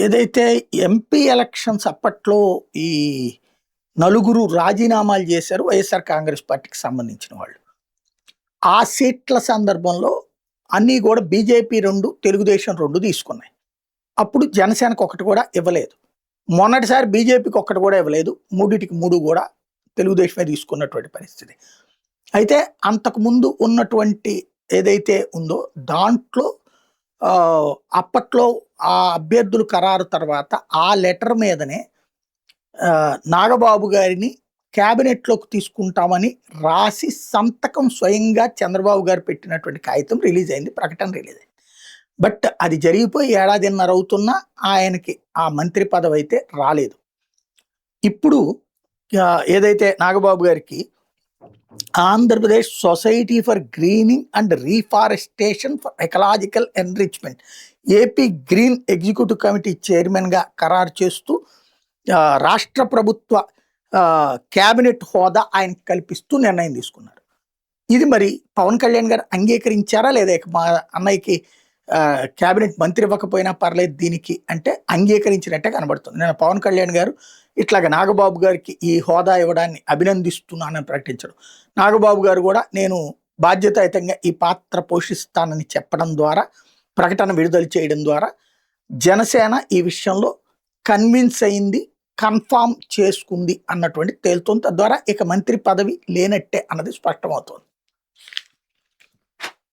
ఏదైతే MP elections అప్పట్లో ఈ నలుగురు రాజీనామాలు చేశారు వైఎస్ఆర్ కాంగ్రెస్ పార్టీకి సంబంధించిన వాళ్ళు. ఆ సీట్ల సందర్భంలో అన్నీ కూడా బీజేపీ 2, తెలుగుదేశం 2 తీసుకున్నాయి. అప్పుడు జనసేనకు ఒకటి కూడా ఇవ్వలేదు. మొన్నటిసారి బీజేపీకి ఒక్కటి కూడా ఇవ్వలేదు. 3టికి 3 కూడా తెలుగుదేశమే తీసుకున్నటువంటి పరిస్థితి. అయితే అంతకుముందు ఉన్నటువంటి ఏదైతే ఉందో దాంట్లో అప్పట్లో ఆ అభ్యర్థులు ఖరారు తర్వాత ఆ లెటర్ మీదనే నాగబాబు గారిని క్యాబినెట్లోకి తీసుకుంటామని రాసి సంతకం స్వయంగా చంద్రబాబు గారు పెట్టినటువంటి కాగితం రిలీజ్ అయింది, ప్రకటన రిలీజ్ అయింది. బట్ అది జరిగిపోయి 1.5 ఏడాది అవుతున్నా ఆయనకి ఆ మంత్రి పదవి అయితే రాలేదు. ఇప్పుడు ఏదైతే నాగబాబు గారికి Andhra Pradesh society for greening and reforestation for ecological enrichment AP green executive committee చైర్మన్గా ఖరారు చేస్తూ రాష్ట్ర ప్రభుత్వ క్యాబినెట్ హోదా ఆయనకి కల్పిస్తూ నిర్ణయం తీసుకున్నారు. ఇది మరి పవన్ కళ్యాణ్ గారు అంగీకరించారా లేదా? మా అన్నయ్యకి క్యాబినెట్ మంత్రి ఇవ్వకపోయినా పర్లేదు దీనికి అంటే అంగీకరించినట్టే కనబడుతుంది. నేను పవన్ కళ్యాణ్ గారు ఇట్లాగ నాగబాబు గారికి ఈ హోదా ఇవ్వడాన్ని అభినందిస్తున్నానని ప్రకటించడం, నాగబాబు గారు కూడా నేను బాధ్యతాయుతంగా ఈ పాత్ర పోషిస్తానని చెప్పడం ద్వారా, ప్రకటన విడుదల చేయడం ద్వారా జనసేన ఈ విషయంలో కన్విన్స్ అయింది, కన్ఫామ్ చేసుకుంది అన్నటువంటి తేలుతుంది. తద్వారా ఇక మంత్రి పదవి లేనట్టే అన్నది స్పష్టమవుతోంది.